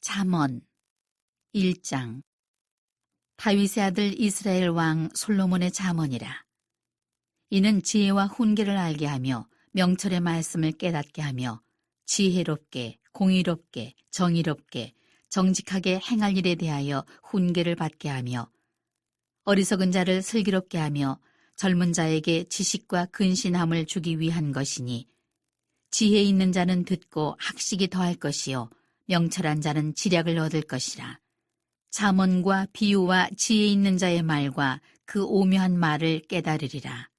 잠언 1장. 다윗의 아들 이스라엘 왕 솔로몬의 잠언이라. 이는 지혜와 훈계를 알게 하며 명철의 말씀을 깨닫게 하며 지혜롭게 공의롭게 정의롭게 정직하게 행할 일에 대하여 훈계를 받게 하며 어리석은 자를 슬기롭게 하며 젊은 자에게 지식과 근신함을 주기 위한 것이니, 지혜 있는 자는 듣고 학식이 더할 것이요 명철한 자는 지략을 얻을 것이라. 잠언과 비유와 지혜 있는 자의 말과 그 오묘한 말을 깨달으리라.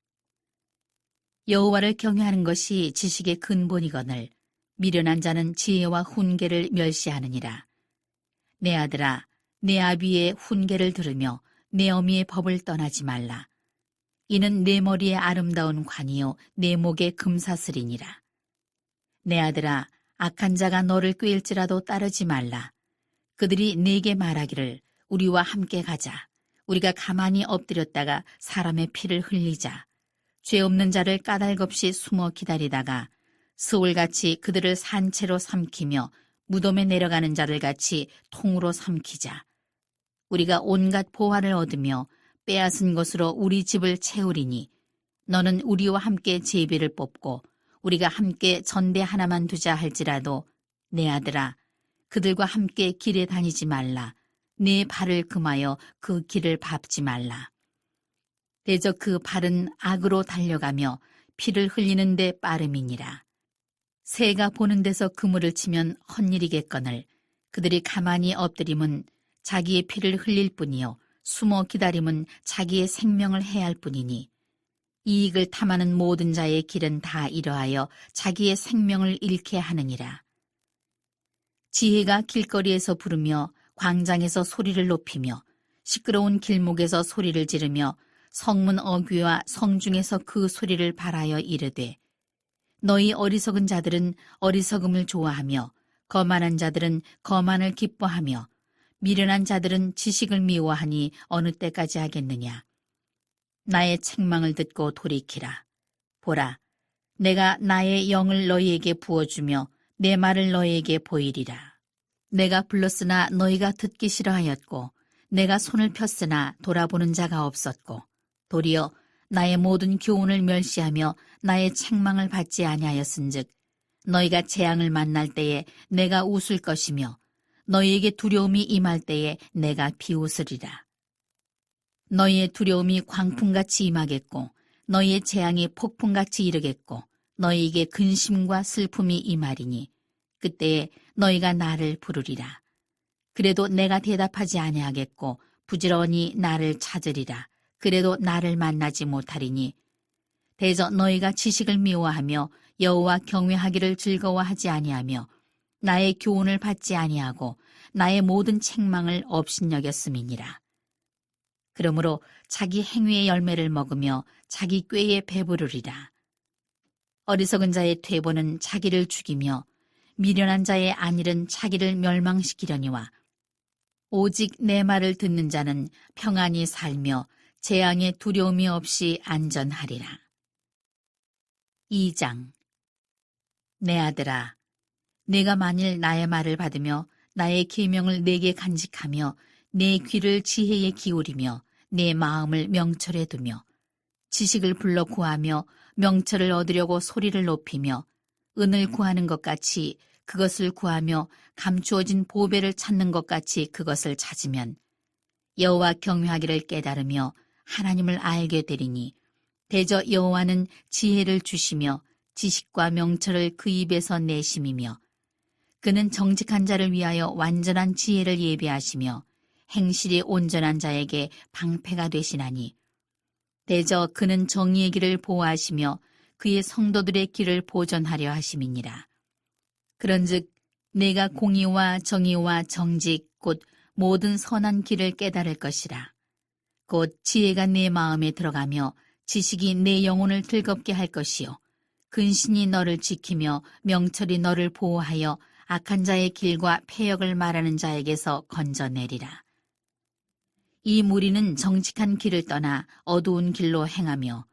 여호와를 경외하는 것이 지식의 근본이거늘 미련한 자는 지혜와 훈계를 멸시하느니라. 내 아들아, 내 아비의 훈계를 들으며 내 어미의 법을 떠나지 말라. 이는 내 머리에 아름다운 관이요 내 목에 금사슬이니라. 내 아들아, 악한 자가 너를 꾀일지라도 따르지 말라. 그들이 네게 말하기를 우리와 함께 가자. 우리가 가만히 엎드렸다가 사람의 피를 흘리자. 죄 없는 자를 까닭없이 숨어 기다리다가 스올같이 그들을 산채로 삼키며 무덤에 내려가는 자를 같이 통으로 삼키자. 우리가 온갖 보화를 얻으며 빼앗은 것으로 우리 집을 채우리니, 너는 우리와 함께 제비를 뽑고 우리가 함께 전대 하나만 두자 할지라도 내 아들아, 그들과 함께 길에 다니지 말라. 내 발을 금하여 그 길을 밟지 말라. 대저 그 발은 악으로 달려가며 피를 흘리는 데 빠름이니라. 새가 보는 데서 그물을 치면 헛일이겠거늘 그들이 가만히 엎드림은 자기의 피를 흘릴 뿐이요 숨어 기다림은 자기의 생명을 해할 뿐이니, 이익을 탐하는 모든 자의 길은 다 이러하여 자기의 생명을 잃게 하느니라. 지혜가 길거리에서 부르며 광장에서 소리를 높이며 시끄러운 길목에서 소리를 지르며 성문 어귀와 성중에서 그 소리를 발하여 이르되, 너희 어리석은 자들은 어리석음을 좋아하며 거만한 자들은 거만을 기뻐하며 미련한 자들은 지식을 미워하니 어느 때까지 하겠느냐. 나의 책망을 듣고 돌이키라. 보라, 내가 나의 영을 너희에게 부어주며 내 말을 너희에게 보이리라. 내가 불렀으나 너희가 듣기 싫어하였고 내가 손을 폈으나 돌아보는 자가 없었고, 도리어 나의 모든 교훈을 멸시하며 나의 책망을 받지 아니하였은즉 너희가 재앙을 만날 때에 내가 웃을 것이며 너희에게 두려움이 임할 때에 내가 비웃으리라. 너희의 두려움이 광풍같이 임하겠고 너희의 재앙이 폭풍같이 이르겠고 너희에게 근심과 슬픔이 임하리니, 그때에 너희가 나를 부르리라. 그래도 내가 대답하지 아니하겠고 부지런히 나를 찾으리라. 그래도 나를 만나지 못하리니, 대저 너희가 지식을 미워하며 여호와 경외하기를 즐거워하지 아니하며 나의 교훈을 받지 아니하고 나의 모든 책망을 업신여겼음이니라. 그러므로 자기 행위의 열매를 먹으며 자기 꾀에 배부르리라. 어리석은 자의 퇴보는 자기를 죽이며 미련한 자의 안일은 자기를 멸망시키려니와, 오직 내 말을 듣는 자는 평안히 살며 재앙의 두려움이 없이 안전하리라. 2장. 내 아들아, 내가 만일 나의 말을 받으며 나의 계명을 내게 간직하며 내 귀를 지혜에 기울이며 내 마음을 명철에 두며 지식을 불러 구하며 명철을 얻으려고 소리를 높이며 은을 구하는 것 같이 그것을 구하며 감추어진 보배를 찾는 것 같이 그것을 찾으면 여호와 경외하기를 깨달으며 하나님을 알게 되리니, 대저 여호와는 지혜를 주시며 지식과 명철을 그 입에서 내심이며 그는 정직한 자를 위하여 완전한 지혜를 예비하시며 행실이 온전한 자에게 방패가 되시나니, 대저 그는 정의의 길을 보호하시며 그의 성도들의 길을 보전하려 하심이니라. 그런즉 내가 공의와 정의와 정직 곧 모든 선한 길을 깨달을 것이라. 곧 지혜가 내 마음에 들어가며 지식이 내 영혼을 즐겁게 할 것이요 근신이 너를 지키며 명철이 너를 보호하여 악한 자의 길과 패역을 말하는 자에게서 건져내리라. 이 무리는 정직한 길을 떠나 어두운 길로 행하며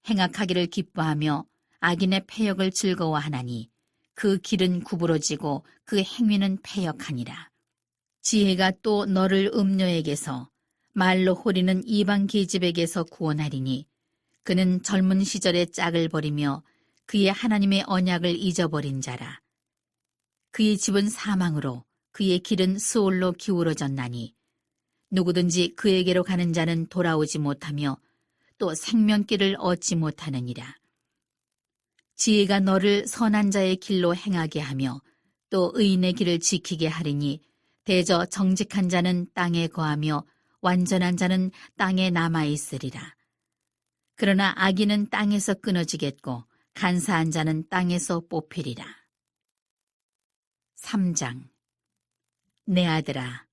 행악하기를 기뻐하며 악인의 패역을 즐거워하나니 그 길은 구부러지고 그 행위는 패역하니라. 지혜가 또 너를 음녀에게서 말로 호리는 이방 계집에게서 구원하리니 그는 젊은 시절에 짝을 버리며 그의 하나님의 언약을 잊어버린 자라. 그의 집은 사망으로 그의 길은 스올로 기울어졌나니 누구든지 그에게로 가는 자는 돌아오지 못하며 또 생명길을 얻지 못하느니라. 지혜가 너를 선한 자의 길로 행하게 하며 또 의인의 길을 지키게 하리니 대저 정직한 자는 땅에 거하며 완전한 자는 땅에 남아 있으리라. 그러나 악인은 땅에서 끊어지겠고 간사한 자는 땅에서 뽑히리라. 3장. 내 아들아,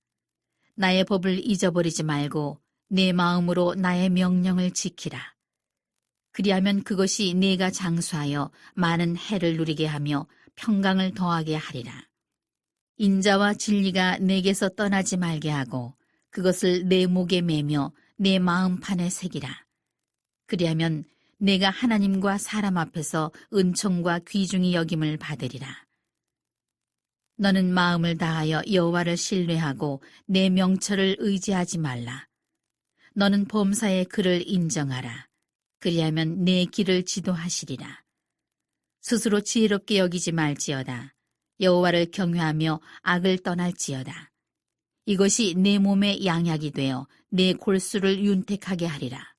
나의 법을 잊어버리지 말고 내 마음으로 나의 명령을 지키라. 그리하면 그것이 네가 장수하여 많은 해를 누리게 하며 평강을 더하게 하리라. 인자와 진리가 내게서 떠나지 말게 하고 그것을 내 목에 매며 내 마음판에 새기라. 그리하면 내가 하나님과 사람 앞에서 은총과 귀중히 여김을 받으리라. 너는 마음을 다하여 여호와를 신뢰하고 내 명철을 의지하지 말라. 너는 범사의 그를 인정하라. 그리하면 내 길을 지도하시리라. 스스로 지혜롭게 여기지 말지어다. 여호와를 경외하며 악을 떠날지어다. 이것이 내 몸의 양약이 되어 내 골수를 윤택하게 하리라.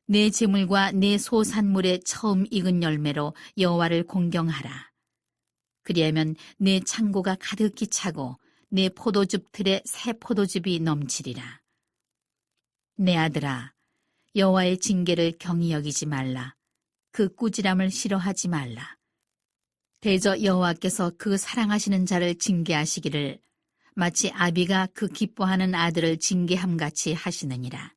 내 재물과 내 소산물의 처음 익은 열매로 여호와를 공경하라. 그리하면 내 창고가 가득히 차고 내 포도즙 틀에 새 포도즙이 넘치리라. 내 아들아, 여호와의 징계를 경히 여기지 말라. 그 꾸지람을 싫어하지 말라. 대저 여호와께서 그 사랑하시는 자를 징계하시기를 마치 아비가 그 기뻐하는 아들을 징계함같이 하시느니라.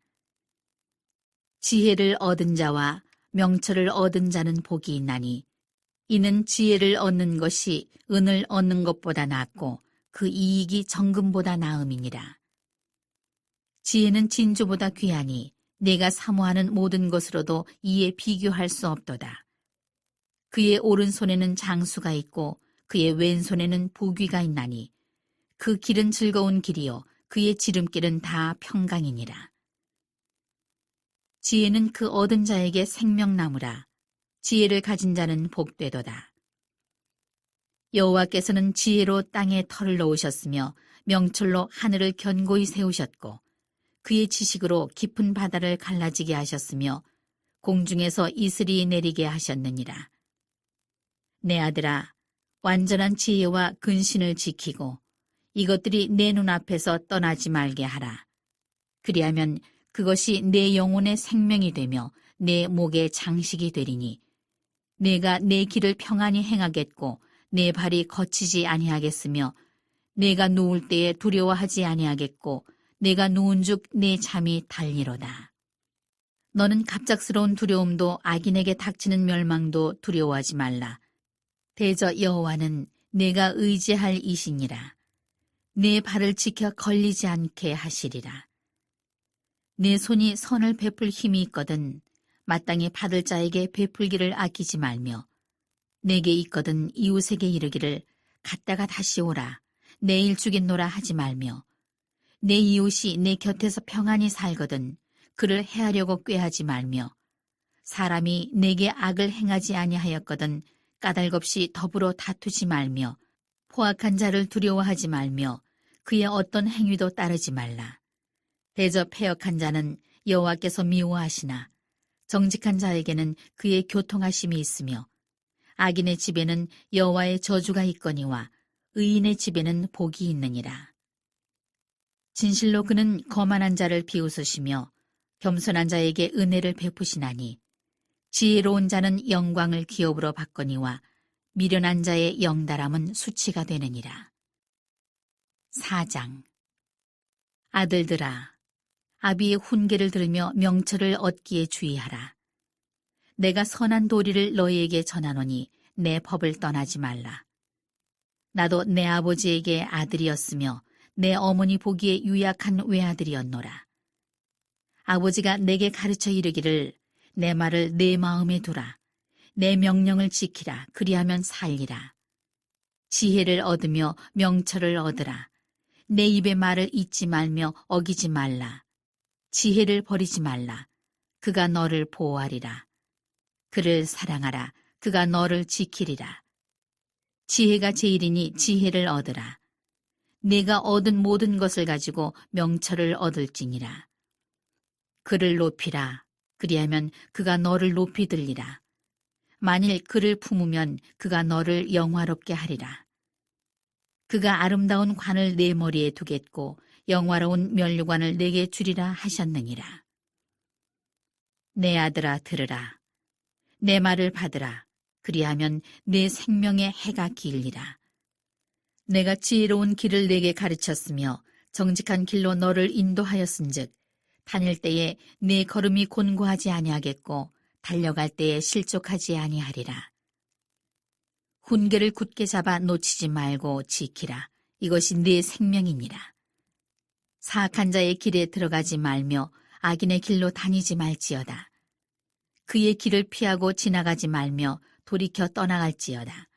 지혜를 얻은 자와 명철을 얻은 자는 복이 있나니 이는 지혜를 얻는 것이 은을 얻는 것보다 낫고 그 이익이 정금보다 나음이니라. 지혜는 진주보다 귀하니 내가 사모하는 모든 것으로도 이에 비교할 수 없도다. 그의 오른손에는 장수가 있고 그의 왼손에는 부귀가 있나니 그 길은 즐거운 길이요 그의 지름길은 다 평강이니라. 지혜는 그 얻은 자에게 생명나무라. 지혜를 가진 자는 복되도다. 여호와께서는 지혜로 땅에 털을 놓으셨으며 명철로 하늘을 견고히 세우셨고 그의 지식으로 깊은 바다를 갈라지게 하셨으며 공중에서 이슬이 내리게 하셨느니라. 내 아들아, 완전한 지혜와 근신을 지키고 이것들이 내 눈앞에서 떠나지 말게 하라. 그리하면 그것이 내 영혼의 생명이 되며 내 목의 장식이 되리니 내가 내 길을 평안히 행하겠고 내 발이 거치지 아니하겠으며 내가 누울 때에 두려워하지 아니하겠고 내가 누운즉 내 잠이 달리로다. 너는 갑작스러운 두려움도 악인에게 닥치는 멸망도 두려워하지 말라. 대저 여호와는 내가 의지할 이시니라. 내 발을 지켜 걸리지 않게 하시리라. 내 손이 선을 베풀 힘이 있거든 마땅히 받을 자에게 베풀기를 아끼지 말며 내게 있거든 이웃에게 이르기를 갔다가 다시 오라 내일 주겠노라 하지 말며 내 이웃이 내 곁에서 평안히 살거든 그를 해하려고 꾀하지 말며 사람이 내게 악을 행하지 아니하였거든 까닭없이 더불어 다투지 말며 포악한 자를 두려워하지 말며 그의 어떤 행위도 따르지 말라. 대저 패역한 자는 여호와께서 미워하시나 정직한 자에게는 그의 교통하심이 있으며 악인의 집에는 여호와의 저주가 있거니와 의인의 집에는 복이 있느니라. 진실로 그는 거만한 자를 비웃으시며 겸손한 자에게 은혜를 베푸시나니 지혜로운 자는 영광을 기업으로 받거니와 미련한 자의 영달함은 수치가 되느니라. 4장. 아들들아, 아비의 훈계를 들으며 명철을 얻기에 주의하라. 내가 선한 도리를 너희에게 전하노니 내 법을 떠나지 말라. 나도 내 아버지에게 아들이었으며 내 어머니 보기에 유약한 외아들이었노라. 아버지가 내게 가르쳐 이르기를 내 말을 내 마음에 두라. 내 명령을 지키라. 그리하면 살리라. 지혜를 얻으며 명철을 얻으라. 내 입의 말을 잊지 말며 어기지 말라. 지혜를 버리지 말라. 그가 너를 보호하리라. 그를 사랑하라. 그가 너를 지키리라. 지혜가 제일이니 지혜를 얻으라. 내가 얻은 모든 것을 가지고 명철을 얻을지니라. 그를 높이라. 그리하면 그가 너를 높이 들리라. 만일 그를 품으면 그가 너를 영화롭게 하리라. 그가 아름다운 관을 내 머리에 두겠고 영화로운 면류관을 내게 주리라 하셨느니라. 내 아들아 들으라. 내 말을 받으라. 그리하면 내 생명의 해가 길리라. 내가 지혜로운 길을 내게 가르쳤으며 정직한 길로 너를 인도하였은즉 다닐 때에 내 걸음이 곤고하지 아니하겠고 달려갈 때에 실족하지 아니하리라. 훈계를 굳게 잡아 놓치지 말고 지키라. 이것이 네 생명이니라. 사악한 자의 길에 들어가지 말며 악인의 길로 다니지 말지어다. 그의 길을 피하고 지나가지 말며 돌이켜 떠나갈지어다.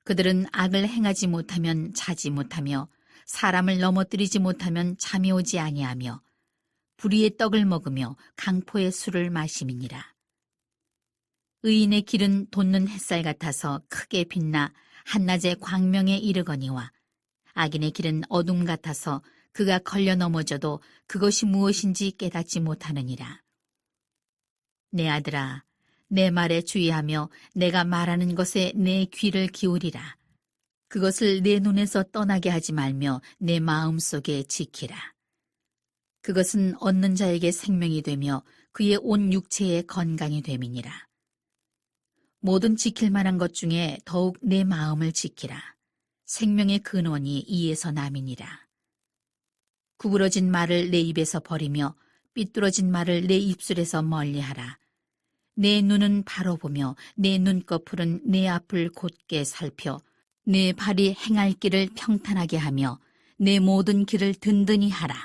그들은 악을 행하지 못하면 자지 못하며 사람을 넘어뜨리지 못하면 잠이 오지 아니하며 불의의 떡을 먹으며 강포의 술을 마심이니라. 의인의 길은 돋는 햇살 같아서 크게 빛나 한낮의 광명에 이르거니와 악인의 길은 어둠 같아서 그가 걸려 넘어져도 그것이 무엇인지 깨닫지 못하느니라. 내 아들아, 내 말에 주의하며 내가 말하는 것에 내 귀를 기울이라. 그것을 내 눈에서 떠나게 하지 말며 내 마음속에 지키라. 그것은 얻는 자에게 생명이 되며 그의 온 육체에 건강이 됨이니라. 모든 지킬 만한 것 중에 더욱 내 마음을 지키라. 생명의 근원이 이에서 남이니라. 구부러진 말을 내 입에서 버리며 삐뚤어진 말을 내 입술에서 멀리하라. 내 눈은 바로 보며 내 눈꺼풀은 내 앞을 곧게 살펴 내 발이 행할 길을 평탄하게 하며 내 모든 길을 든든히 하라.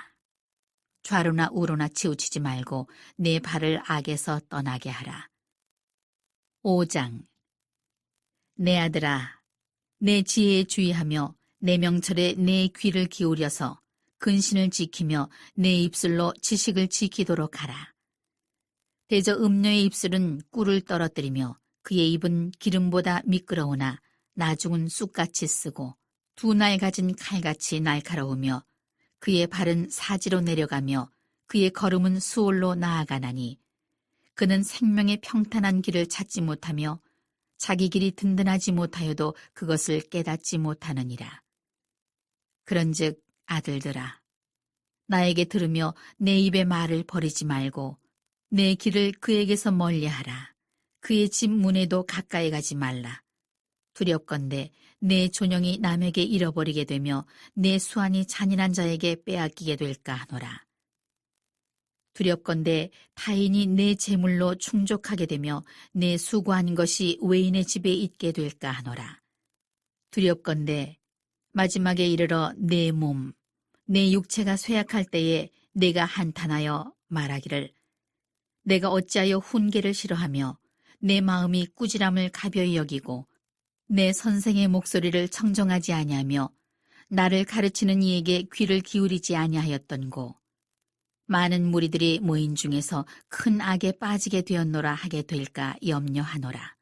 좌로나 우로나 치우치지 말고 내 발을 악에서 떠나게 하라. 5장. 내 아들아, 내 지혜에 주의하며 내 명철에 내 귀를 기울여서 근신을 지키며 내 입술로 지식을 지키도록 하라. 대저 음녀의 입술은 꿀을 떨어뜨리며 그의 입은 기름보다 미끄러우나 나중은 쑥같이 쓰고 두 날 가진 칼같이 날카로우며 그의 발은 사지로 내려가며 그의 걸음은 수월로 나아가나니 그는 생명의 평탄한 길을 찾지 못하며 자기 길이 든든하지 못하여도 그것을 깨닫지 못하느니라. 그런즉 아들들아, 나에게 들으며 내 입의 말을 버리지 말고 내 길을 그에게서 멀리하라. 그의 집 문에도 가까이 가지 말라. 두렵건대 내 존영이 남에게 잃어버리게 되며 내 수완이 잔인한 자에게 빼앗기게 될까 하노라. 두렵건대 타인이 내 재물로 충족하게 되며 내 수고한 것이 외인의 집에 있게 될까 하노라. 두렵건대 마지막에 이르러 내 몸, 내 육체가 쇠약할 때에 내가 한탄하여 말하기를 내가 어찌하여 훈계를 싫어하며 내 마음이 꾸지람을 가벼이 여기고 내 선생의 목소리를 청정하지 아니하며 나를 가르치는 이에게 귀를 기울이지 아니하였던고. 많은 무리들이 모인 중에서 큰 악에 빠지게 되었노라 하게 될까 염려하노라.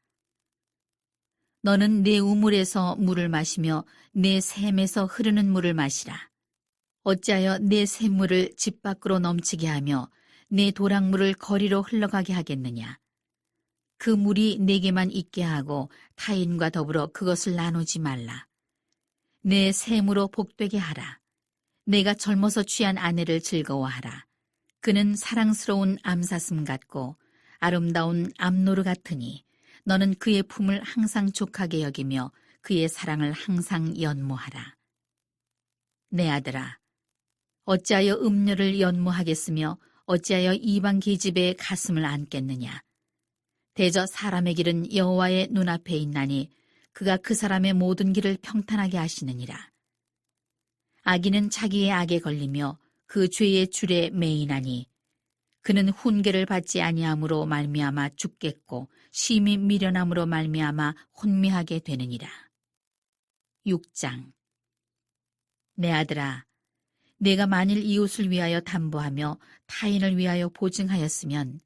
너는 내 우물에서 물을 마시며 내 샘에서 흐르는 물을 마시라. 어찌하여 내 샘물을 집 밖으로 넘치게 하며 내 도랑물을 거리로 흘러가게 하겠느냐. 그 물이 내게만 있게 하고 타인과 더불어 그것을 나누지 말라. 내 샘으로 복되게 하라. 내가 젊어서 취한 아내를 즐거워하라. 그는 사랑스러운 암사슴 같고 아름다운 암노루 같으니 너는 그의 품을 항상 족하게 여기며 그의 사랑을 항상 연모하라. 내 아들아, 어찌하여 음녀를 연모하겠으며 어찌하여 이방 계집의 가슴을 안겠느냐. 대저 사람의 길은 여호와의 눈앞에 있나니 그가 그 사람의 모든 길을 평탄하게 하시느니라. 악인은 자기의 악에 걸리며 그 죄의 줄에 매이나니 그는 훈계를 받지 아니함으로 말미암아 죽겠고 심히 미련함으로 말미암아 혼미하게 되느니라. 6장. 내 아들아, 내가 만일 이웃을 위하여 담보하며 타인을 위하여 보증하였으면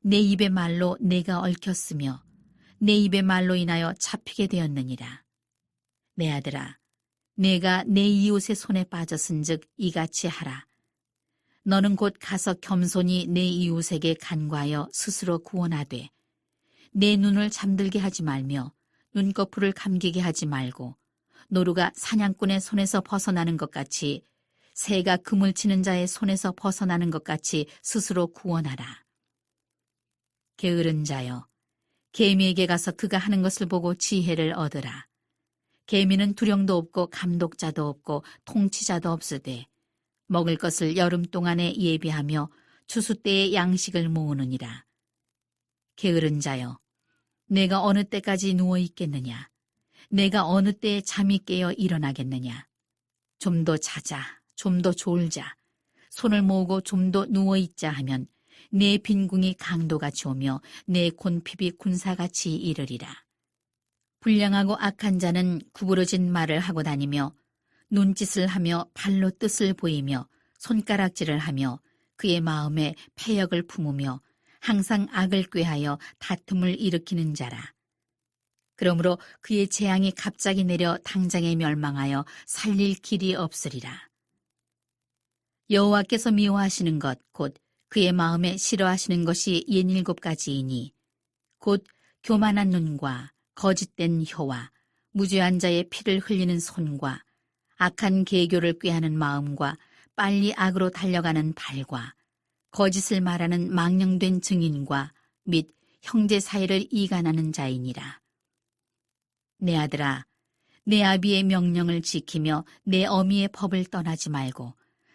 내 입의 말로 내가 얽혔으며 내 입의 말로 인하여 잡히게 되었느니라. 내 아들아, 내가 내 이웃의 손에 빠졌은즉 이같이 하라. 너는 곧 가서 겸손히 내 이웃에게 간과하여 스스로 구원하되 내 눈을 잠들게 하지 말며 눈꺼풀을 감기게 하지 말고 노루가 사냥꾼의 손에서 벗어나는 것 같이 새가 그물 치는 자의 손에서 벗어나는 것 같이 스스로 구원하라. 게으른 자여, 개미에게 가서 그가 하는 것을 보고 지혜를 얻으라. 개미는 두령도 없고 감독자도 없고 통치자도 없으되 먹을 것을 여름 동안에 예비하며 추수 때에 양식을 모으느니라. 게으른 자여, 내가 어느 때까지 누워 있겠느냐? 내가 어느 때에 잠이 깨어 일어나겠느냐? 좀 더 자자, 좀 더 졸자, 손을 모으고 좀 더 누워 있자 하면 내 빈궁이 강도같이 오며 내 곤핍이 군사같이 이르리라. 불량하고 악한 자는 구부러진 말을 하고 다니며 눈짓을 하며 발로 뜻을 보이며 손가락질을 하며 그의 마음에 패역을 품으며 항상 악을 꾀하여 다툼을 일으키는 자라. 그러므로 그의 재앙이 갑자기 내려 당장에 멸망하여 살릴 길이 없으리라. 여호와께서 미워하시는 것 곧 그의 마음에 싫어하시는 것이 67가지이니 곧 교만한 눈과 거짓된 혀와 무죄한 자의 피를 흘리는 손과 악한 계교를 꾀하는 마음과 빨리 악으로 달려가는 발과 거짓을 말하는 망령된 증인과 및 형제 사이를 이간하는 자이니라. 내 아들아, 내 아비의 명령을 지키며 내 어미의 법을 떠나지 말고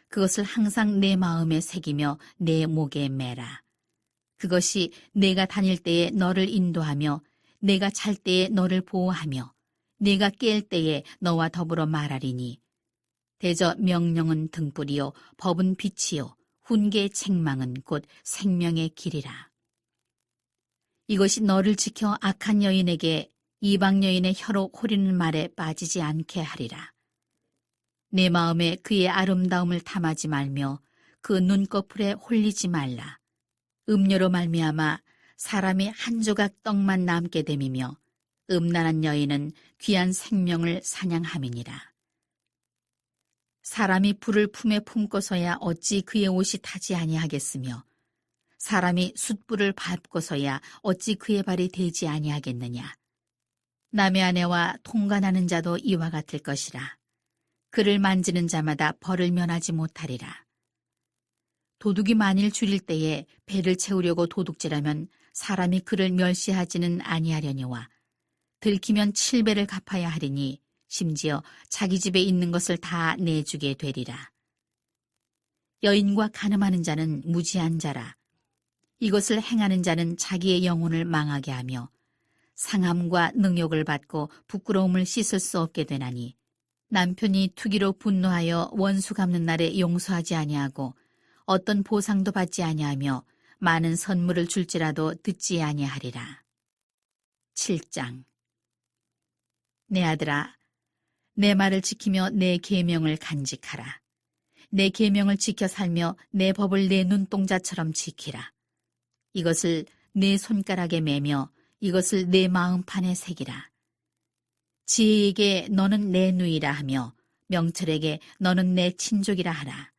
그것을 항상 내 마음에 새기며 내 목에 매라. 그것이 내가 다닐 때에 너를 인도하며 내가 잘 때에 너를 보호하며 내가 깰 때에 너와 더불어 말하리니 대저 명령은 등불이요 법은 빛이요 훈계의 책망은 곧 생명의 길이라. 이것이 너를 지켜 악한 여인에게 이방 여인의 혀로 호리는 말에 빠지지 않게 하리라. 내 마음에 그의 아름다움을 탐하지 말며 그 눈꺼풀에 홀리지 말라. 음료로 말미암아 사람이 한 조각 떡만 남게 됨이며 음란한 여인은 귀한 생명을 사냥함이니라. 사람이 불을 품에 품고서야 어찌 그의 옷이 타지 아니하겠으며 사람이 숯불을 밟고서야 어찌 그의 발이 되지 아니하겠느냐. 남의 아내와 통관하는 자도 이와 같을 것이라. 그를 만지는 자마다 벌을 면하지 못하리라. 도둑이 만일 줄일 때에 배를 채우려고 도둑질하면 사람이 그를 멸시하지는 아니하려니와 들키면 7배를 갚아야 하리니 심지어 자기 집에 있는 것을 다 내주게 되리라. 여인과 간음하는 자는 무지한 자라. 이것을 행하는 자는 자기의 영혼을 망하게 하며 상함과 능욕을 받고 부끄러움을 씻을 수 없게 되나니 남편이 투기로 분노하여 원수 갚는 날에 용서하지 아니하고 어떤 보상도 받지 아니하며 많은 선물을 줄지라도 듣지 아니하리라. 7장. 내 아들아, 내 말을 지키며 내 계명을 간직하라. 내 계명을 지켜 살며 내 법을 내 눈동자처럼 지키라. 이것을 내 손가락에 매며 이것을 내 마음판에 새기라. 지혜에게 너는 내 누이라 하며 명철에게 너는 내 친족이라 하라.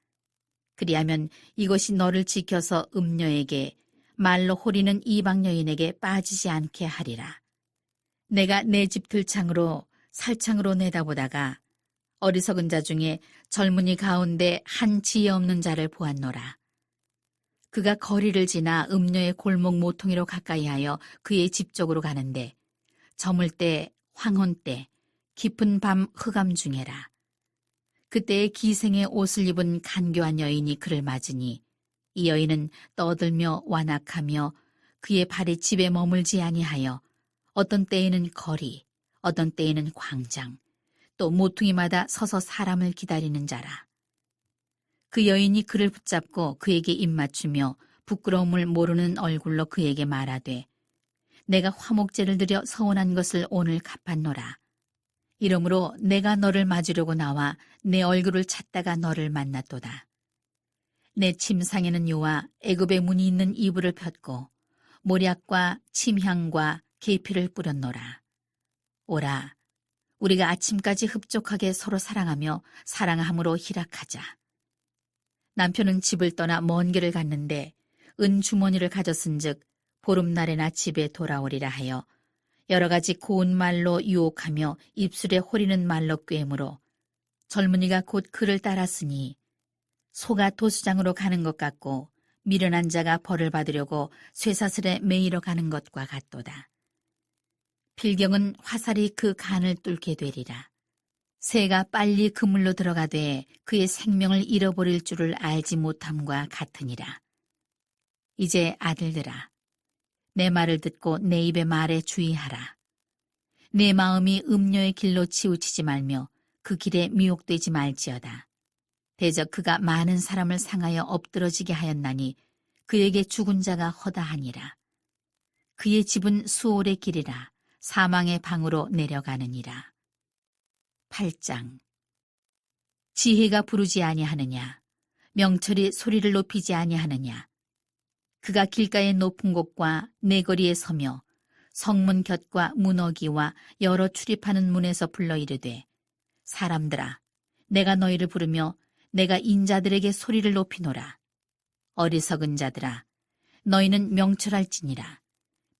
그리하면 이것이 너를 지켜서 음녀에게 말로 호리는 이방 여인에게 빠지지 않게 하리라. 내가 내 집 들창으로 살창으로 내다보다가 어리석은 자 중에 젊은이 가운데 한 지혜 없는 자를 보았노라. 그가 거리를 지나 음녀의 골목 모퉁이로 가까이하여 그의 집 쪽으로 가는데 저물 때 황혼 때 깊은 밤 흑암 중에라. 그때에 기생의 옷을 입은 간교한 여인이 그를 맞으니 이 여인은 떠들며 완악하며 그의 발이 집에 머물지 아니하여 어떤 때에는 거리, 어떤 때에는 광장, 또 모퉁이마다 서서 사람을 기다리는 자라. 그 여인이 그를 붙잡고 그에게 입맞추며 부끄러움을 모르는 얼굴로 그에게 말하되 내가 화목제를 드려 서원한 것을 오늘 갚았노라. 이러므로 내가 너를 맞으려고 나와 내 얼굴을 찾다가 너를 만났도다. 내 침상에는 요와 애굽의 문이 있는 이불을 폈고 모략과 침향과 계피를 뿌렸노라. 오라, 우리가 아침까지 흡족하게 서로 사랑하며 사랑함으로 희락하자. 남편은 집을 떠나 먼 길을 갔는데 은 주머니를 가졌은즉 보름날에나 집에 돌아오리라 하여 여러 가지 고운 말로 유혹하며 입술에 호리는 말로 꿰므로 젊은이가 곧 그를 따랐으니 소가 도수장으로 가는 것 같고 미련한 자가 벌을 받으려고 쇠사슬에 매이러 가는 것과 같도다. 필경은 화살이 그 간을 뚫게 되리라. 새가 빨리 그물로 들어가되 그의 생명을 잃어버릴 줄을 알지 못함과 같으니라. 이제 아들들아, 내 말을 듣고 내 입의 말에 주의하라. 내 마음이 음료의 길로 치우치지 말며 그 길에 미혹되지 말지어다. 대적 그가 많은 사람을 상하여 엎드러지게 하였나니 그에게 죽은 자가 허다하니라. 그의 집은 수올의 길이라 사망의 방으로 내려가느니라. 8장. 지혜가 부르지 아니하느냐, 명철이 소리를 높이지 아니하느냐. 그가 길가의 높은 곳과 내거리에 서며 성문 곁과 문어기와 여러 출입하는 문에서 불러 이르되, 사람들아, 내가 너희를 부르며 내가 인자들에게 소리를 높이노라. 어리석은 자들아, 너희는 명철할지니라.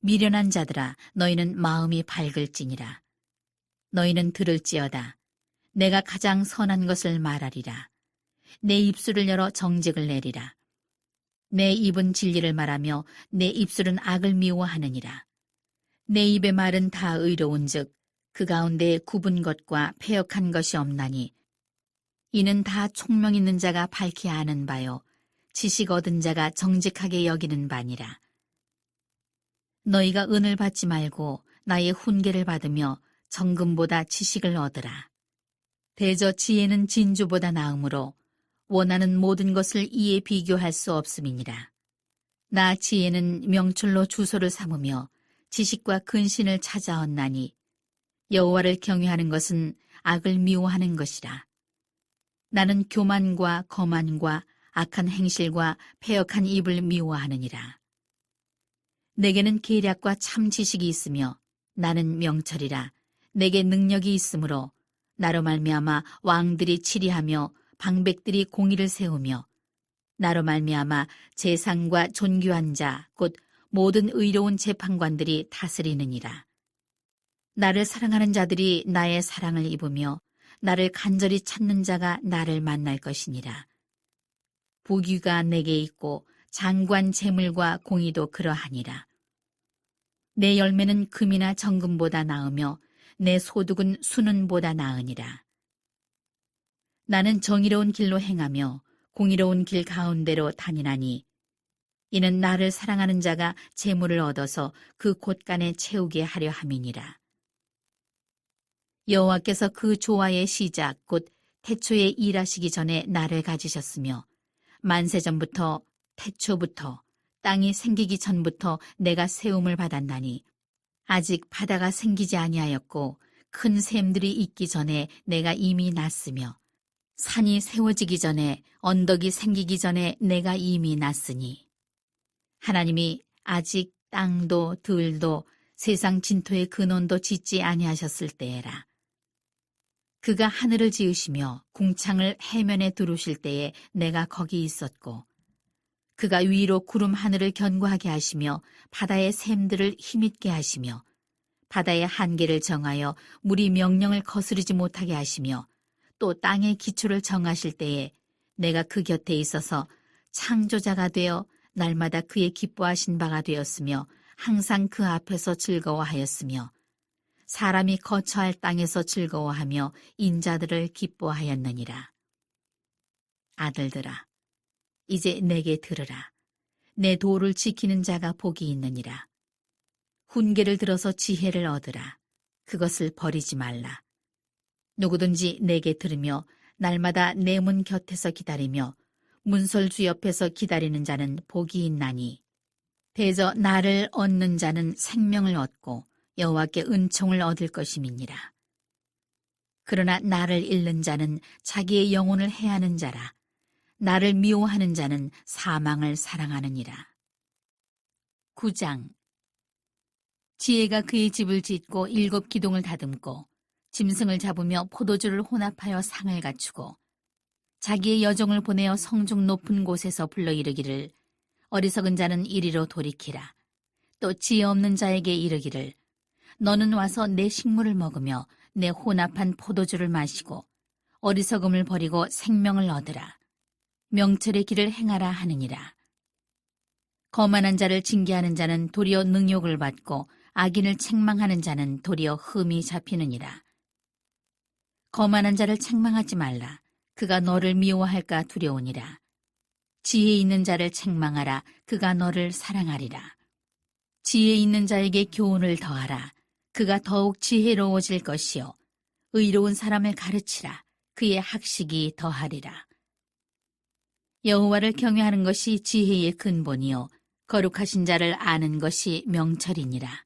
미련한 자들아, 너희는 마음이 밝을지니라. 너희는 들을지어다. 내가 가장 선한 것을 말하리라. 내 입술을 열어 정직을 내리라. 내 입은 진리를 말하며 내 입술은 악을 미워하느니라. 내 입의 말은 다 의로운즉 그 가운데 굽은 것과 패역한 것이 없나니 이는 다 총명 있는 자가 밝히 아는 바요 지식 얻은 자가 정직하게 여기는 바니라. 너희가 은을 받지 말고 나의 훈계를 받으며 정금보다 지식을 얻으라. 대저 지혜는 진주보다 나으므로 원하는 모든 것을 이에 비교할 수 없음이니라. 나 지혜는 명철로 주소를 삼으며 지식과 근신을 찾아왔나니 여호와를 경외하는 것은 악을 미워하는 것이라. 나는 교만과 거만과 악한 행실과 패역한 입을 미워하느니라. 내게는 계략과 참 지식이 있으며 나는 명철이라. 내게 능력이 있으므로 나로 말미암아 왕들이 치리하며 방백들이 공의를 세우며 나로 말미암아 재상과 존귀한 자 곧 모든 의로운 재판관들이 다스리느니라. 나를 사랑하는 자들이 나의 사랑을 입으며 나를 간절히 찾는 자가 나를 만날 것이니라. 부귀가 내게 있고 장관 재물과 공의도 그러하니라. 내 열매는 금이나 정금보다 나으며 내 소득은 수는보다 나으니라. 나는 정의로운 길로 행하며 공의로운 길 가운데로 다니나니 이는 나를 사랑하는 자가 재물을 얻어서 그 곳간에 채우게 하려 함이니라. 여호와께서 그 조화의 시작 곧 태초에 일하시기 전에 나를 가지셨으며 만세전부터 태초부터 땅이 생기기 전부터 내가 세움을 받았나니 아직 바다가 생기지 아니하였고 큰 샘들이 있기 전에 내가 이미 났으며 산이 세워지기 전에 언덕이 생기기 전에 내가 이미 났으니 하나님이 아직 땅도 들도 세상 진토의 근원도 짓지 아니하셨을 때에라. 그가 하늘을 지으시며 궁창을 해면에 두르실 때에 내가 거기 있었고 그가 위로 구름 하늘을 견고하게 하시며 바다의 샘들을 힘있게 하시며 바다의 한계를 정하여 물이 명령을 거스르지 못하게 하시며 또 땅의 기초를 정하실 때에 내가 그 곁에 있어서 창조자가 되어 날마다 그의 기뻐하신 바가 되었으며 항상 그 앞에서 즐거워하였으며 사람이 거처할 땅에서 즐거워하며 인자들을 기뻐하였느니라. 아들들아, 이제 내게 들으라. 내 도를 지키는 자가 복이 있느니라. 훈계를 들어서 지혜를 얻으라. 그것을 버리지 말라. 누구든지 내게 들으며 날마다 내 문 곁에서 기다리며 문설주 옆에서 기다리는 자는 복이 있나니 대저 나를 얻는 자는 생명을 얻고 여호와께 은총을 얻을 것임이니라. 그러나 나를 잃는 자는 자기의 영혼을 해하는 자라. 나를 미워하는 자는 사망을 사랑하느니라. 9장. 지혜가 그의 집을 짓고 7 기둥을 다듬고 짐승을 잡으며 포도주를 혼합하여 상을 갖추고 자기의 여종을 보내어 성중 높은 곳에서 불러 이르기를 어리석은 자는 이리로 돌이키라. 또 지혜 없는 자에게 이르기를 너는 와서 내 식물을 먹으며 내 혼합한 포도주를 마시고 어리석음을 버리고 생명을 얻으라. 명철의 길을 행하라 하느니라. 거만한 자를 징계하는 자는 도리어 능욕을 받고 악인을 책망하는 자는 도리어 흠이 잡히느니라. 거만한 자를 책망하지 말라. 그가 너를 미워할까 두려우니라. 지혜 있는 자를 책망하라. 그가 너를 사랑하리라. 지혜 있는 자에게 교훈을 더하라. 그가 더욱 지혜로워질 것이요. 의로운 사람을 가르치라. 그의 학식이 더하리라. 여호와를 경외하는 것이 지혜의 근본이요. 거룩하신 자를 아는 것이 명철이니라.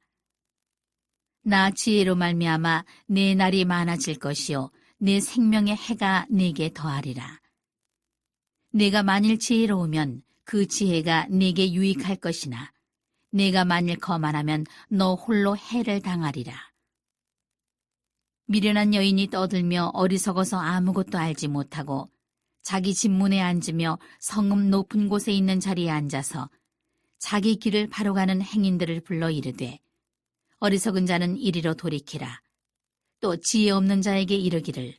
나 지혜로 말미암아 내 날이 많아질 것이요. 내 생명의 해가 내게 더하리라. 내가 만일 지혜로우면 그 지혜가 내게 유익할 것이나 내가 만일 거만하면 너 홀로 해를 당하리라. 미련한 여인이 떠들며 어리석어서 아무것도 알지 못하고 자기 집 문에 앉으며 성읍 높은 곳에 있는 자리에 앉아서 자기 길을 바로 가는 행인들을 불러 이르되 어리석은 자는 이리로 돌이키라. 또 지혜 없는 자에게 이르기를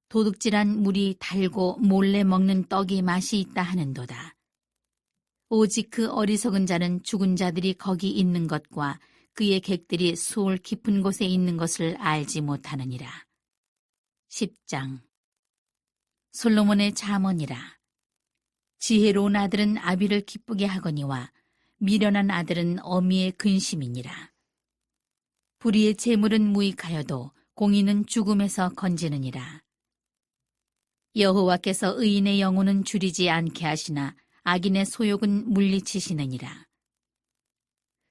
도둑질한 물이 달고 몰래 먹는 떡이 맛이 있다 하는도다. 오직 그 어리석은 자는 죽은 자들이 거기 있는 것과 그의 객들이 수올 깊은 곳에 있는 것을 알지 못하느니라. 10장. 솔로몬의 잠언이라. 지혜로운 아들은 아비를 기쁘게 하거니와 미련한 아들은 어미의 근심이니라. 불의의 재물은 무익하여도 공의는 죽음에서 건지느니라. 여호와께서 의인의 영혼은 줄이지 않게 하시나 악인의 소욕은 물리치시느니라.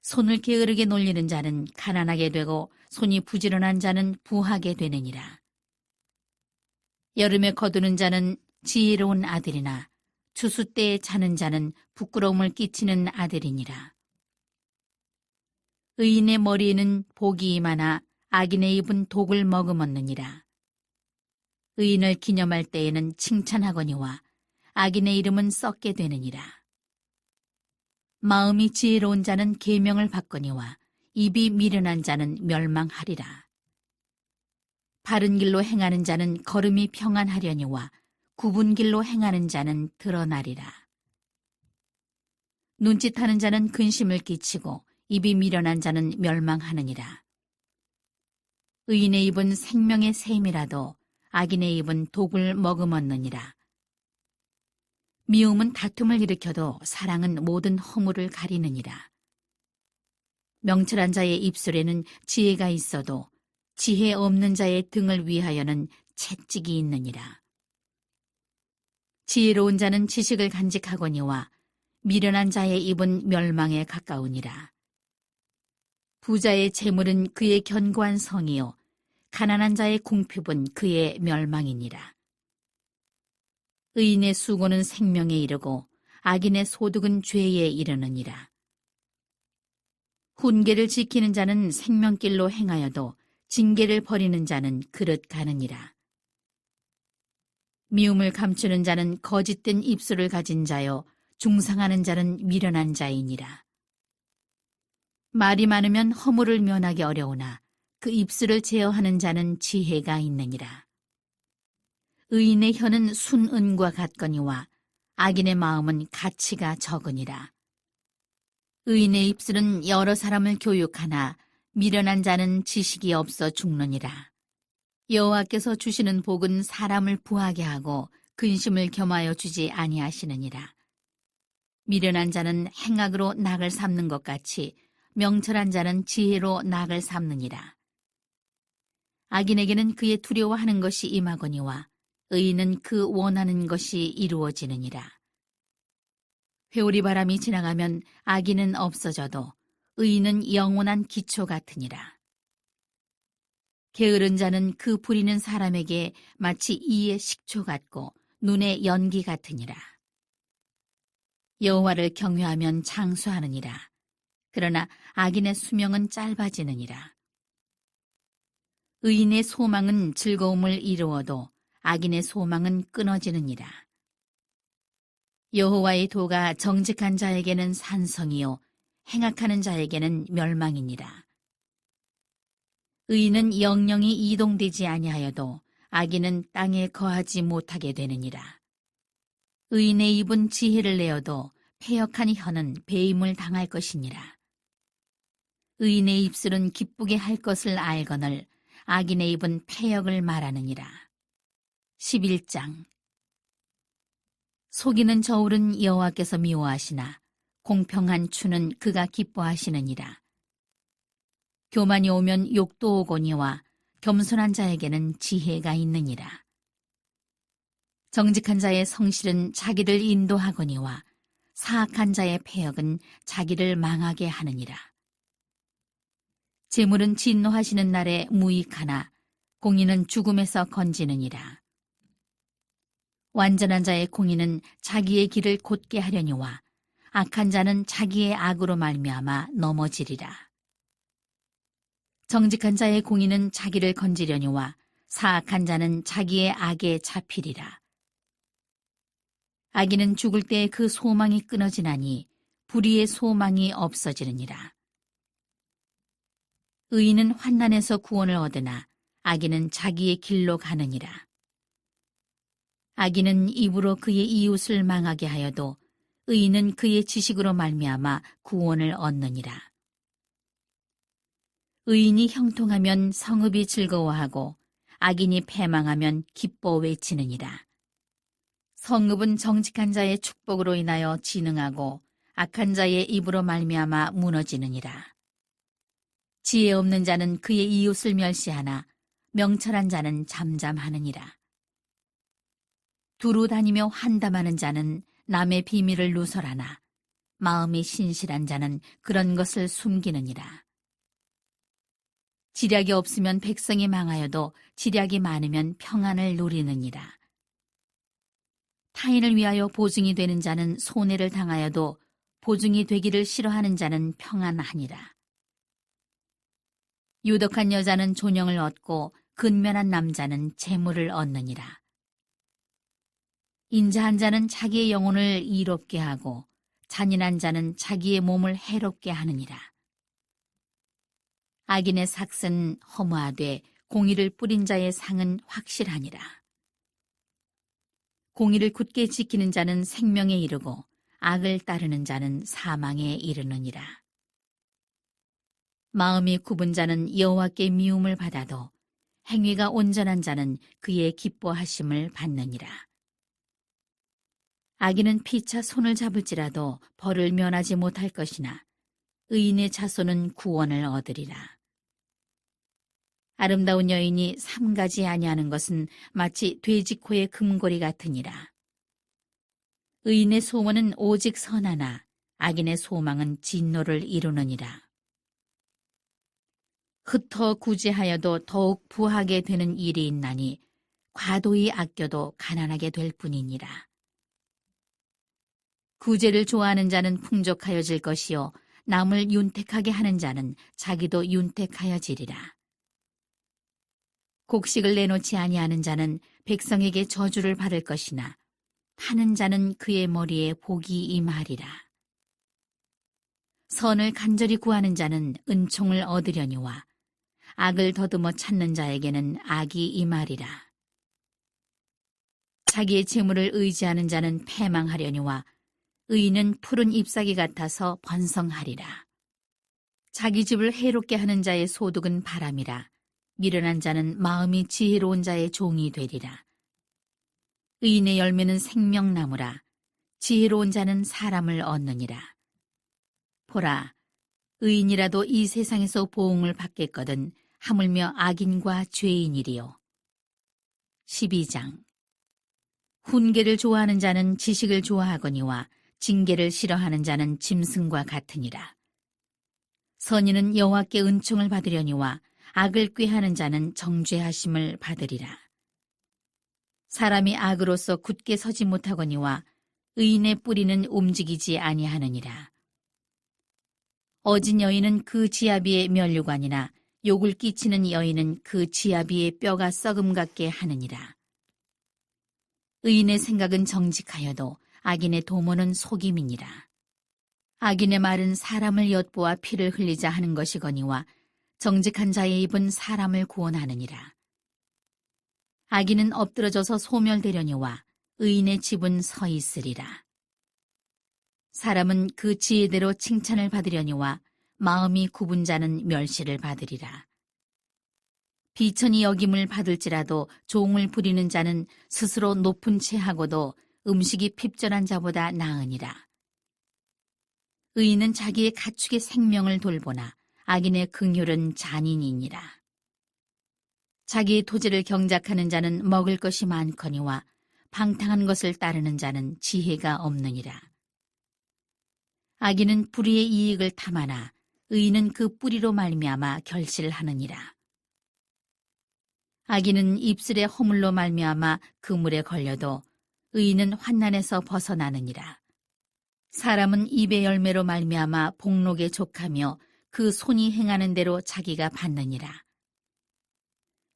손을 게으르게 놀리는 자는 가난하게 되고 손이 부지런한 자는 부하게 되느니라. 여름에 거두는 자는 지혜로운 아들이나 추수 때에 자는 자는 부끄러움을 끼치는 아들이니라. 의인의 머리에는 복이 임하나 악인의 입은 독을 머금었느니라. 의인을 기념할 때에는 칭찬하거니와 악인의 이름은 썩게 되느니라. 마음이 지혜로운 자는 계명을 받거니와 입이 미련한 자는 멸망하리라. 바른 길로 행하는 자는 걸음이 평안하려니와 굽은 길로 행하는 자는 드러나리라. 눈짓하는 자는 근심을 끼치고 입이 미련한 자는 멸망하느니라. 의인의 입은 생명의 샘이라도 악인의 입은 독을 머금었느니라. 미움은 다툼을 일으켜도 사랑은 모든 허물을 가리느니라. 명철한 자의 입술에는 지혜가 있어도 지혜 없는 자의 등을 위하여는 채찍이 있느니라. 지혜로운 자는 지식을 간직하거니와 미련한 자의 입은 멸망에 가까우니라. 부자의 재물은 그의 견고한 성이요 가난한 자의 궁핍은 그의 멸망이니라. 의인의 수고는 생명에 이르고 악인의 소득은 죄에 이르느니라. 훈계를 지키는 자는 생명길로 행하여도 징계를 버리는 자는 그릇 가느니라. 미움을 감추는 자는 거짓된 입술을 가진 자요 중상하는 자는 미련한 자이니라. 말이 많으면 허물을 면하기 어려우나 그 입술을 제어하는 자는 지혜가 있느니라. 의인의 혀는 순은과 같거니와 악인의 마음은 가치가 적으니라. 의인의 입술은 여러 사람을 교육하나 미련한 자는 지식이 없어 죽느니라. 여호와께서 주시는 복은 사람을 부하게 하고 근심을 겸하여 주지 아니하시느니라. 미련한 자는 행악으로 낙을 삼는 것 같이 명철한 자는 지혜로 낙을 삼느니라. 악인에게는 그의 두려워하는 것이 임하거니와 의인은 그 원하는 것이 이루어지느니라. 회오리 바람이 지나가면 악인은 없어져도 의인은 영원한 기초 같으니라. 게으른 자는 그 부리는 사람에게 마치 이의 식초 같고 눈의 연기 같으니라. 여호와를 경외하면 장수하느니라. 그러나 악인의 수명은 짧아지느니라. 의인의 소망은 즐거움을 이루어도 악인의 소망은 끊어지느니라. 여호와의 도가 정직한 자에게는 산성이요 행악하는 자에게는 멸망이니라. 의인은 영영이 이동되지 아니하여도 악인은 땅에 거하지 못하게 되느니라. 의인의 입은 지혜를 내어도 패역한 혀는 배임을 당할 것이니라. 의인의 입술은 기쁘게 할 것을 알거늘 악인의 입은 패역을 말하느니라. 11장. 속이는 저울은 여호와께서 미워하시나 공평한 추는 그가 기뻐하시느니라. 교만이 오면 욕도 오거니와 겸손한 자에게는 지혜가 있느니라. 정직한 자의 성실은 자기를 인도하거니와 사악한 자의 패역은 자기를 망하게 하느니라. 재물은 진노하시는 날에 무익하나 공의는 죽음에서 건지느니라. 완전한 자의 공의는 자기의 길을 곧게 하려니와 악한 자는 자기의 악으로 말미암아 넘어지리라. 정직한 자의 공의는 자기를 건지려니와 사악한 자는 자기의 악에 잡히리라. 악인은 죽을 때 그 소망이 끊어지나니 불의의 소망이 없어지느니라. 의인은 환난에서 구원을 얻으나 악인은 자기의 길로 가느니라. 악인은 입으로 그의 이웃을 망하게 하여도 의인은 그의 지식으로 말미암아 구원을 얻느니라. 의인이 형통하면 성읍이 즐거워하고 악인이 패망하면 기뻐 외치느니라. 성읍은 정직한 자의 축복으로 인하여 진흥하고 악한 자의 입으로 말미암아 무너지느니라. 지혜 없는 자는 그의 이웃을 멸시하나 명철한 자는 잠잠하느니라. 두루 다니며 환담하는 자는 남의 비밀을 누설하나 마음이 신실한 자는 그런 것을 숨기느니라. 지략이 없으면 백성이 망하여도 지략이 많으면 평안을 누리느니라. 타인을 위하여 보증이 되는 자는 손해를 당하여도 보증이 되기를 싫어하는 자는 평안하니라. 유덕한 여자는 존영을 얻고 근면한 남자는 재물을 얻느니라. 인자한 자는 자기의 영혼을 이롭게 하고 잔인한 자는 자기의 몸을 해롭게 하느니라. 악인의 삭은 허무하되 공의를 뿌린 자의 상은 확실하니라. 공의를 굳게 지키는 자는 생명에 이르고 악을 따르는 자는 사망에 이르느니라. 마음이 굽은 자는 여호와께 미움을 받아도 행위가 온전한 자는 그의 기뻐하심을 받느니라. 악인은 피차 손을 잡을지라도 벌을 면하지 못할 것이나 의인의 자손은 구원을 얻으리라. 아름다운 여인이 삼가지 아니하는 것은 마치 돼지코의 금고리 같으니라. 의인의 소원은 오직 선하나 악인의 소망은 진노를 이루느니라. 흩어 구제하여도 더욱 부하게 되는 일이 있나니 과도히 아껴도 가난하게 될 뿐이니라. 구제를 좋아하는 자는 풍족하여질 것이요 남을 윤택하게 하는 자는 자기도 윤택하여지리라. 곡식을 내놓지 아니하는 자는 백성에게 저주를 받을 것이나 하는 자는 그의 머리에 복이 임하리라. 선을 간절히 구하는 자는 은총을 얻으려니와 악을 더듬어 찾는 자에게는 악이 임하리라. 자기의 재물을 의지하는 자는 패망하려니와 의인은 푸른 잎사귀 같아서 번성하리라. 자기 집을 해롭게 하는 자의 소득은 바람이라. 미련한 자는 마음이 지혜로운 자의 종이 되리라. 의인의 열매는 생명나무라. 지혜로운 자는 사람을 얻느니라. 보라, 의인이라도 이 세상에서 보응을 받겠거든 하물며 악인과 죄인이리요. 12장. 훈계를 좋아하는 자는 지식을 좋아하거니와 징계를 싫어하는 자는 짐승과 같으니라. 선인은 여호와께 은총을 받으려니와 악을 꾀하는 자는 정죄하심을 받으리라. 사람이 악으로서 굳게 서지 못하거니와 의인의 뿌리는 움직이지 아니하느니라. 어진 여인은 그 지아비의 면류관이나 욕을 끼치는 여인은 그 지아비의 뼈가 썩음 같게 하느니라. 의인의 생각은 정직하여도 악인의 도모는 속임이니라. 악인의 말은 사람을 엿보아 피를 흘리자 하는 것이거니와 정직한 자의 입은 사람을 구원하느니라. 악인은 엎드러져서 소멸되려니와 의인의 집은 서 있으리라. 사람은 그 지혜대로 칭찬을 받으려니와 마음이 굽은 자는 멸시를 받으리라. 비천히 여김을 받을지라도 종을 부리는 자는 스스로 높은 채 하고도 음식이 핍절한 자보다 나으니라. 의인은 자기의 가축의 생명을 돌보나 악인의 긍휼은 잔인이니라. 자기의 토지를 경작하는 자는 먹을 것이 많거니와 방탕한 것을 따르는 자는 지혜가 없느니라. 악인은 불의의 이익을 탐하나 의인은 그 뿌리로 말미암아 결실하느니라. 악인은 입술의 허물로 말미암아 그물에 걸려도 의인은 환난에서 벗어나느니라. 사람은 입의 열매로 말미암아 복록에 족하며 그 손이 행하는 대로 자기가 받느니라.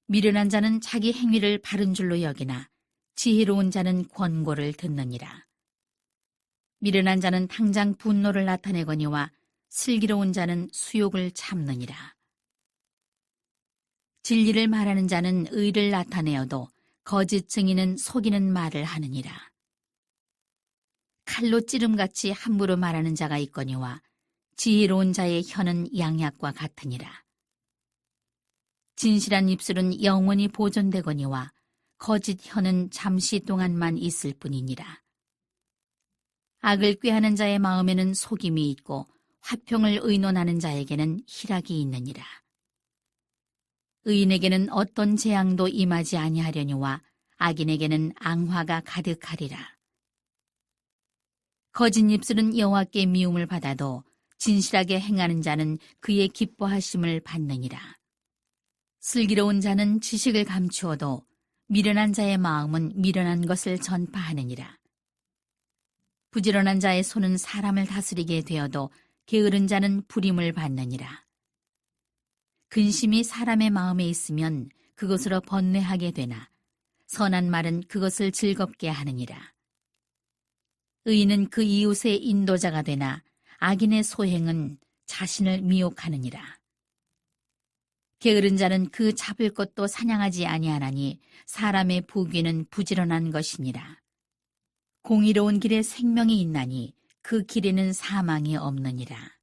미련한 자는 자기 행위를 바른 줄로 여기나 지혜로운 자는 권고를 듣느니라. 미련한 자는 당장 분노를 나타내거니와 슬기로운 자는 수욕을 참느니라. 진리를 말하는 자는 의를 나타내어도 거짓 증인은 속이는 말을 하느니라. 칼로 찌름같이 함부로 말하는 자가 있거니와 지혜로운 자의 혀는 양약과 같으니라. 진실한 입술은 영원히 보존되거니와 거짓 혀는 잠시 동안만 있을 뿐이니라. 악을 꾀하는 자의 마음에는 속임이 있고 화평을 의논하는 자에게는 희락이 있느니라. 의인에게는 어떤 재앙도 임하지 아니하려니와 악인에게는 앙화가 가득하리라. 거짓 입술은 여호와께 미움을 받아도 진실하게 행하는 자는 그의 기뻐하심을 받느니라. 슬기로운 자는 지식을 감추어도 미련한 자의 마음은 미련한 것을 전파하느니라. 부지런한 자의 손은 사람을 다스리게 되어도 게으른 자는 불임을 받느니라. 근심이 사람의 마음에 있으면 그것으로 번뇌하게 되나 선한 말은 그것을 즐겁게 하느니라. 의인은 그 이웃의 인도자가 되나 악인의 소행은 자신을 미혹하느니라. 게으른 자는 그 잡을 것도 사냥하지 아니하나니 사람의 부귀는 부지런한 것이니라. 공의로운 길에 생명이 있나니 그 길에는 사망이 없느니라.